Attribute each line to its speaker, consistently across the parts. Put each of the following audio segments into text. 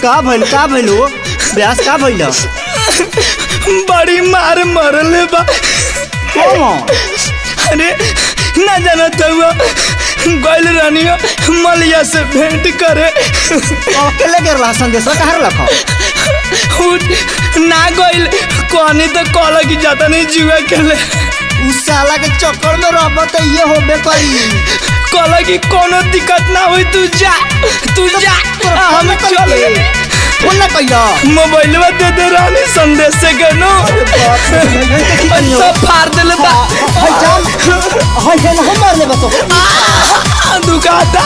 Speaker 1: का भइल हो ब्यास का भइल?
Speaker 2: बड़ी मार मरले बा। अरे ना जानत हुआ गइल रानिया मलिया से भेंट करे।
Speaker 1: अकेले गेल संदेश कहाँ रखा?
Speaker 2: ना गइल कहनी तो कहला कि जाता नहीं जुआ खेले।
Speaker 1: उस साला के चक्कर में रहब तो ये होबे करी।
Speaker 2: कहला कि कोनो दिक्कत ना हुई तू जा हम चल।
Speaker 1: बोलना कहिया
Speaker 2: मोबाइलवा दे दे रानी संदेश से गनो सब फाड़ देले बा।
Speaker 1: हम मार ले बस
Speaker 2: दुकाता।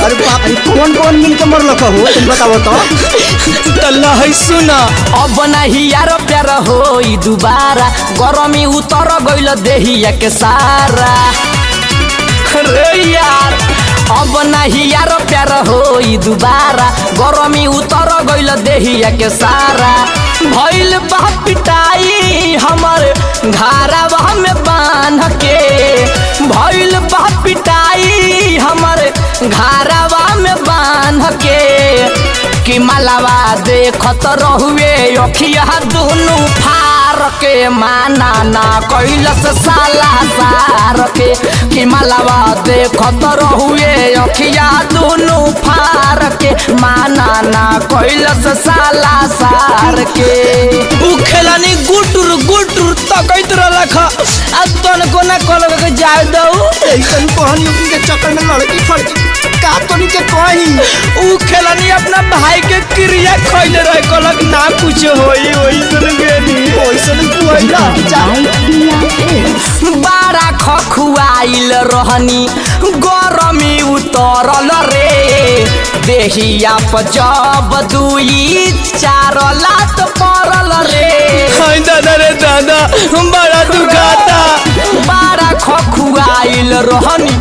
Speaker 1: अरे बाप रे कौन मिल के मरल हो तुम बताओ तो।
Speaker 2: तल्ला है सुना
Speaker 3: अब नहीं यार प्यार होई दोबारा गरमी उतर गइल देहिया के सारा।
Speaker 2: रे यार
Speaker 3: अब नहीं यार प्यार होई दोबारा गरमी उतर गइल देहिया के सारा। भइल बा पिटाई हमर घरवा में बांध के। भइल बा पिटाई हमर घरवा में बांध के। कि मलवा देखत रहुए अखिया दोनों फार के माना ना कैलस साला सार के। कि मलवा देखत रहुए अखिया दोनों फार के माना ना कैलस साला सार के।
Speaker 2: उ खेलानी गुटुर तकैत रहलख आ तनको ना कहलक के जाय दऊ।
Speaker 1: ऐसन कहनी के चक्कर में लड़की फड़की का तनी के कही।
Speaker 2: उ खेलानी अपना भाई के क्रिया खइले रहे कहलक ना कुछ होई ओइसन गेनी
Speaker 1: ओइसन कुइला
Speaker 3: बारा खखुआइल रहनी गरमी उतरल रे। देहिया पर जब दुई चार लात पड़ल रे।
Speaker 2: हाय दादा रे दादा बड़ा दुखाता।
Speaker 3: बारा खखुआइल रहनी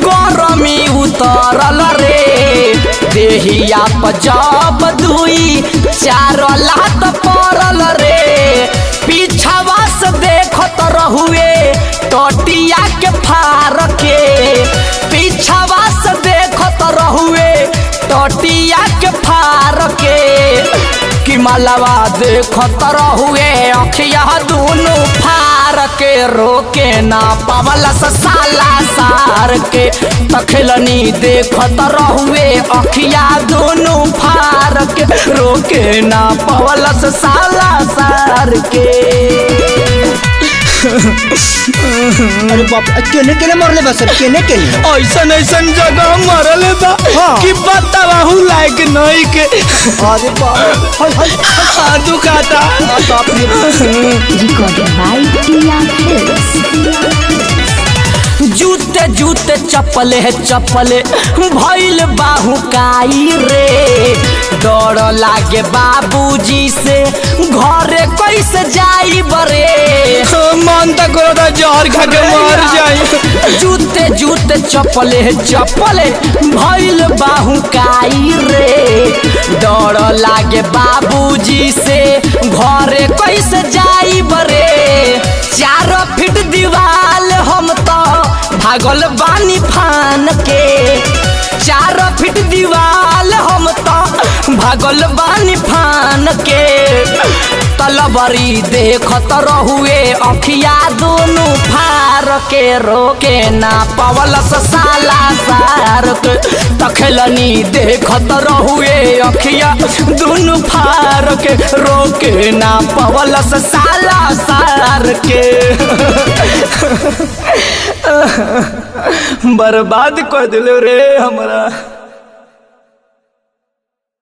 Speaker 3: गरमी उतरल रे। देहिया पर जब दुई चार लात पड़ल रे। पीछावा से देखत रहुए टटिया के फार के। पीछावा से देखत रहुए टटिया के फार के। कि मलवा देखत रहुए अखिया दोनों फार के। रोके ना पावला साला सार के। तखलनी देखत रहुए अखिया दोनों फार के। रोके ना पावला साला सार के।
Speaker 1: अरे बाप केने मरले बस केने
Speaker 2: ऐसन जगह मरले बा कि बताहु लायक नहीं के।
Speaker 1: अरे बाप
Speaker 2: हां दुखाता।
Speaker 1: बाप रे
Speaker 4: Recorded by Tia Hills.
Speaker 3: जूते चप्पले भइल बाहु काई रे। डर लागे बाबूजी से घरे कैसे जाई बरे।
Speaker 2: मन तक करो जहर खा के मर जाई।
Speaker 3: जूते चप्पले भइल बाहु काई रे। डर लागे बाबूजी से घरे कैसे जाई बरे। 4 फीट दीवाल हम तो भागल बानी फान के। 4 फीट दीवाल हम तो भागल बानी फान के। तलबरी देखत रहुए अखिया दोनों फार के। रोके ना पावलस साला सार के। तखलनी देखत रहुए अखिया दोनों फार के। रोके ना पावलस साला सार के।
Speaker 2: बर्बाद कर दिले रे हमरा।